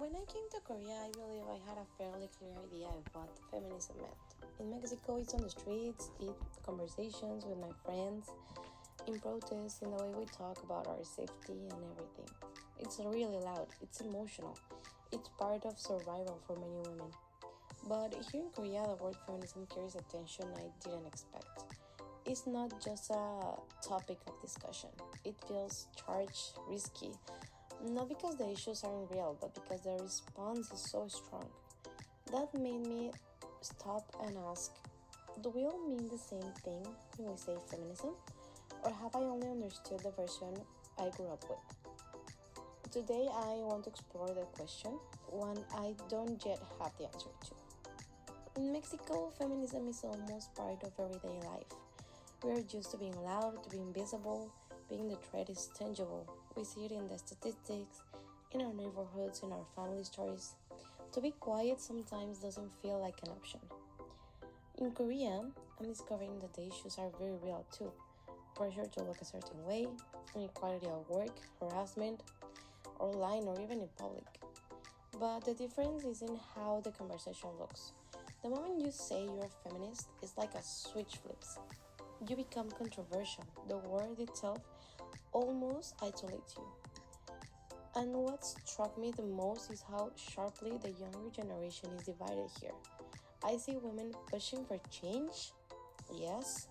When I came to Korea, I believe I had a fairly clear idea of what feminism meant. In Mexico, it's on the streets, in conversations with my friends, in protests, in the way we talk about our safety and everything. It's really loud, it's emotional, it's part of survival for many women. But here in Korea, the word feminism carries attention I didn't expect. It's not just a topic of discussion, it feels charged, risky, not because the issues aren't real, but because the response is so strong. That made me stop and ask, do we all mean the same thing when we say feminism? Or have I only understood the version I grew up with? Today I want to explore that question, one I don't yet have the answer to. In Mexico, feminism is almost part of everyday life. We are used to being loud, to being visible, being the threat is tangible. We see it in the statistics, in our neighborhoods, in our family stories. To be quiet sometimes doesn't feel like an option. In Korea, I'm discovering that the issues are very real too. Pressure to look a certain way, inequality at work, harassment, online or even in public. But the difference is in how the conversation looks. The moment you say you're a feminist, it's like a switch flips. You become controversial. The word itself almost isolates you. And what struck me the most is how sharply the younger generation is divided here. I see women pushing for change, yes,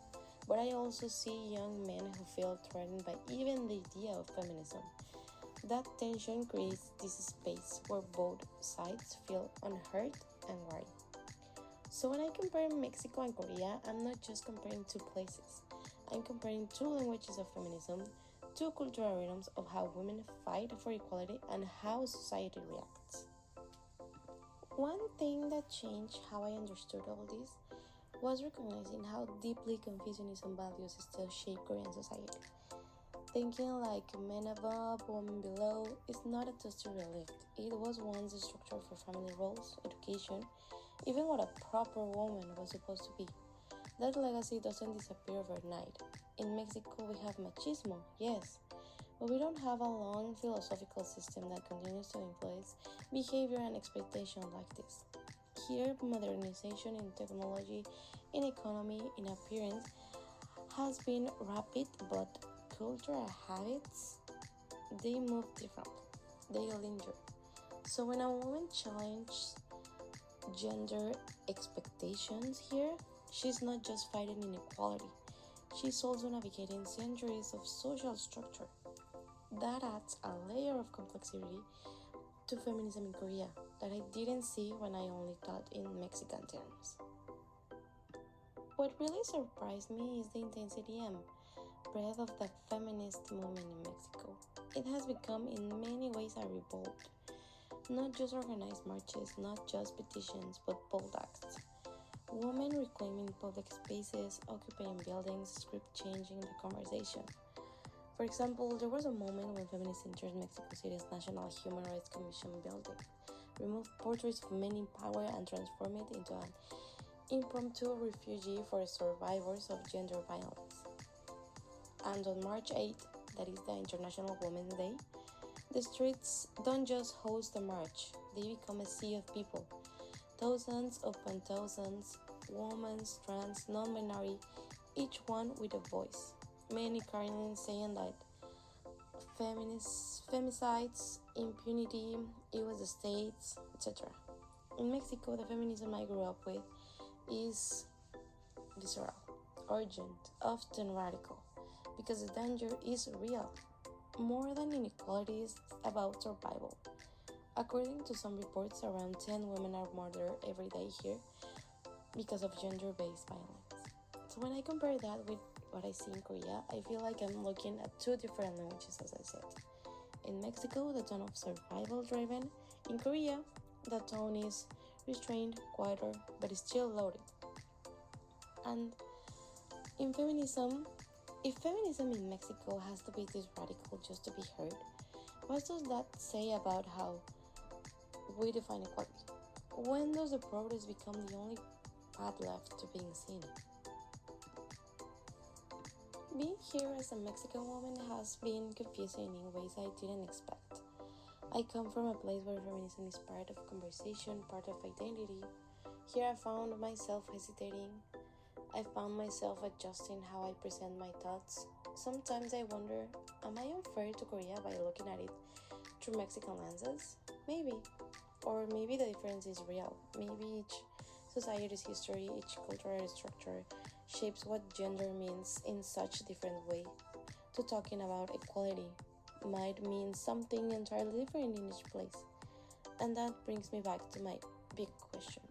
but I also see young men who feel threatened by even the idea of feminism. That tension creates this space where both sides feel unheard and worried. So when I compare Mexico and Korea, I'm not just comparing two places. I'm comparing two languages of feminism, two cultural rhythms of how women fight for equality and how society reacts. One thing that changed how I understood all this was recognizing how deeply Confucianism values still shape Korean society. Thinking like men above, women below is not a dusty relic. It was once the structure for family roles, education, even what a proper woman was supposed to be. That legacy doesn't disappear overnight. In Mexico, we have machismo, yes, but we don't have a long philosophical system that continues to influence behavior and expectation like this. Here, modernization in technology, in economy, in appearance has been rapid, but cultural habits, they move differently. They linger. So when a woman challenges gender expectations here, she's not just fighting inequality. She's also navigating centuries of social structure. That adds a layer of complexity to feminism in Korea that I didn't see when I only thought in Mexican terms. What really surprised me is the intensity and breadth of the feminist movement in Mexico. It has become in many ways a revolt. Not just organized marches, not just petitions, but bold acts. Women reclaiming public spaces, occupying buildings, script changing the conversation. For example, there was a moment when feminists entered Mexico City's National Human Rights Commission building, removed portraits of men in power and transformed it into an impromptu refugee for survivors of gender violence. And on March 8th, that is the International Women's Day, the streets don't just host a march, they become a sea of people. Thousands upon thousands, women, trans, non-binary, each one with a voice. Many currently saying that femicides, impunity, it was the states, etc. In Mexico, the feminism I grew up with is visceral, urgent, often radical, because the danger is real. More than inequality is about survival. According to some reports, around 10 women are murdered every day here because of gender-based violence. So when I compare that with what I see in Korea, I feel like I'm looking at two different languages, as I said. In Mexico, the tone of survival-driven. In Korea, the tone is restrained, quieter, but it's still loaded. And in feminism, if feminism in Mexico has to be this radical just to be heard, what does that say about how we define equality? When does the progress become the only path left to being seen? Being here as a Mexican woman has been confusing in ways I didn't expect. I come from a place where feminism is part of conversation, part of identity. Here I found myself hesitating. I found myself adjusting how I present my thoughts. Sometimes I wonder, am I unfair to Korea by looking at it through Mexican lenses? Maybe. Or maybe the difference is real. Maybe each society's history, each cultural structure shapes what gender means in such a different way. To talking about equality might mean something entirely different in each place. And that brings me back to my big question.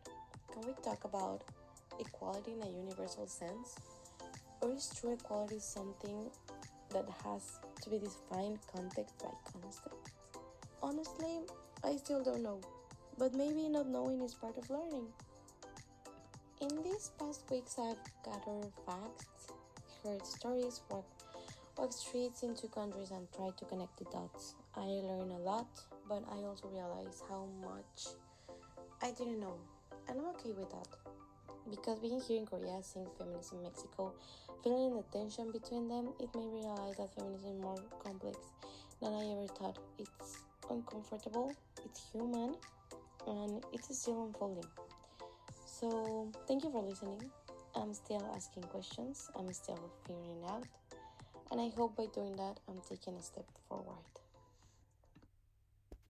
Can we talk about equality in a universal sense? Or is true equality something that has to be defined context by context? Honestly, I still don't know. But maybe not knowing is part of learning. In these past weeks, I've gathered facts, heard stories, walked streets in two countries, and tried to connect the dots. I learned a lot, but I also realized how much I didn't know. And I'm okay with that. Because being here in Korea, seeing feminism in Mexico, feeling the tension between them, it made me realize that feminism is more complex than I ever thought. It's uncomfortable, it's human, and it's still unfolding. So, thank you for listening. I'm still asking questions, I'm still figuring out, and I hope by doing that, I'm taking a step forward.